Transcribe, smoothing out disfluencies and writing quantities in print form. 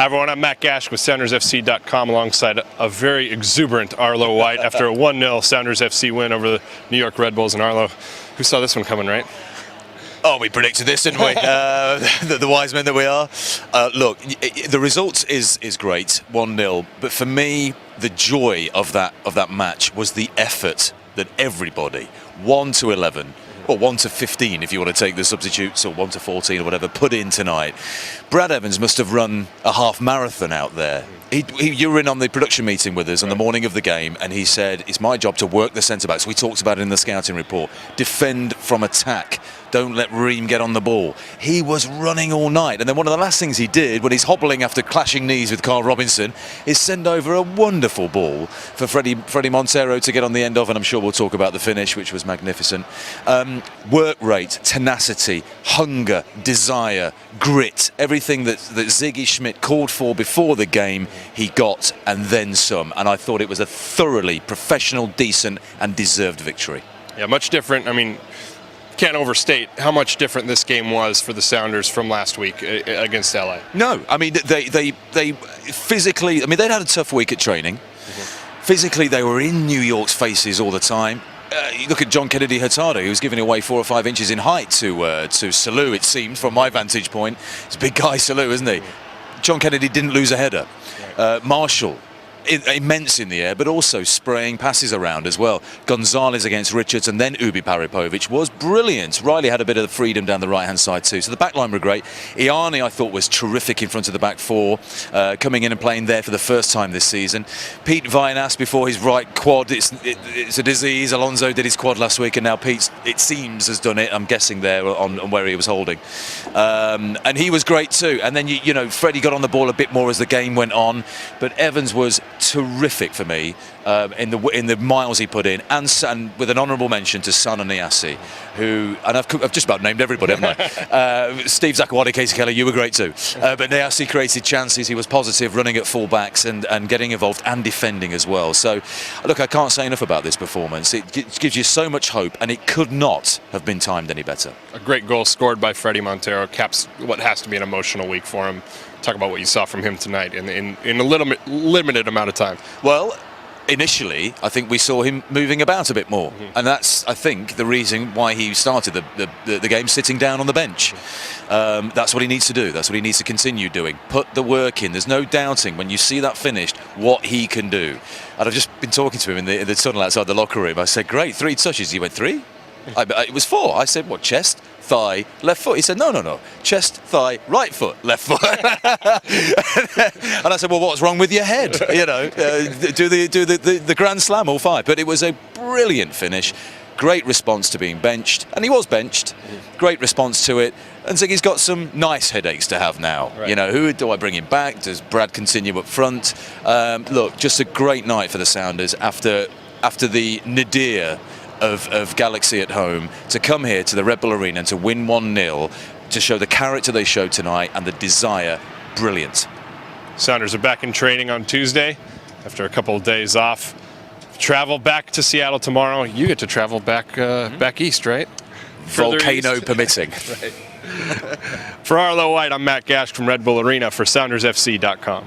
Hi everyone, I'm Matt Gaschk with SoundersFC.com alongside a very exuberant Arlo White after a 1-0 Sounders FC win over the New York Red Bulls in Arlo. Who saw this one coming, right? Oh, we predicted this, didn't we? The wise men that we are. Look, the result is great, 1-0. But for me, the joy of that match was the effort that everybody, 1 to 11, or 1 to 15 if you want to take the substitutes, or 1 to 14 or whatever, put in tonight. Brad Evans must have run a half marathon out there. You were in on the production meeting with us on the morning of the game, and he said, it's my job to work the centre-backs. We talked about it in the scouting report. Defend from attack. Don't let Ream get on the ball. He was running all night. And then one of the last things he did when he's hobbling after clashing knees with Carl Robinson is send over a wonderful ball for Freddie Montero to get on the end of, and I'm sure we'll talk about the finish, which was magnificent. Work rate, tenacity, hunger, desire, grit, everything that Ziggy Schmidt called for before the game, he got, and then some. And I thought it was a thoroughly professional, decent and deserved victory. Yeah, much different. I mean, can't overstate how much different this game was for the Sounders from last week against LA. No, I mean, they physically, I mean, they'd had a tough week at training. Physically, they were in New York's faces all the time. You look at John Kennedy Hurtado, who's giving away 4 or 5 inches in height to Salou, it seemed, from my vantage point. It's a big guy, Salou, isn't he? John Kennedy didn't lose a header. Marshall, immense in the air, but also spraying passes around as well. Gonzalez against Richards, and then Ubi Paripovic was brilliant. Riley had a bit of the freedom down the right-hand side too. So the back line were great. Iani, I thought, was terrific in front of the back four, coming in and playing there for the first time this season. Pete Vinas before his right quad, it's a disease. Alonso did his quad last week, and now Pete, it seems, has done it, I'm guessing, there on where he was holding. And he was great too. And then, you know, Freddie got on the ball a bit more as the game went on, but Evans was terrific for me in the miles he put in, and with an honourable mention to Sana Niassi, who, and I've just about named everybody, haven't I? Steve Zakawani, Casey Keller, you were great too. But Niassi created chances. He was positive, running at full-backs and getting involved and defending as well. So, look, I can't say enough about this performance. It gives you so much hope, and it could not have been timed any better. A great goal scored by Freddie Montero caps what has to be an emotional week for him. Talk about what you saw from him tonight in a limited amount of time. Well, initially, I think we saw him moving about a bit more, and that's, I think, the reason why he started the game sitting down on the bench. That's what he needs to do. That's what he needs to continue doing. Put the work in. There's no doubting when you see that finished what he can do. And I've just been talking to him in the tunnel outside the locker room. I said, "Great, 3 touches." He went, 3? It was 4. I said, "What, chest, thigh, left foot?" He said, no, chest, thigh, right foot, left foot. And I said, "Well, what's wrong with your head? You know, do the Grand Slam, all 5." But it was a brilliant finish. Great response to being benched, and he was benched. Great response to it. And Ziggy's got some nice headaches to have now. Right. You know, who do I bring him back? Does Brad continue up front? Look, just a great night for the Sounders after the nadir of Galaxy at home, to come here to the Red Bull Arena and to win 1-0, to show the character they showed tonight and the desire. Brilliant. Sounders are back in training on Tuesday after a couple of days off. Travel back to Seattle tomorrow. You get to travel back back east, right? Volcano permitting. Right. For Arlo White, I'm Matt Gaschk from Red Bull Arena for SoundersFC.com.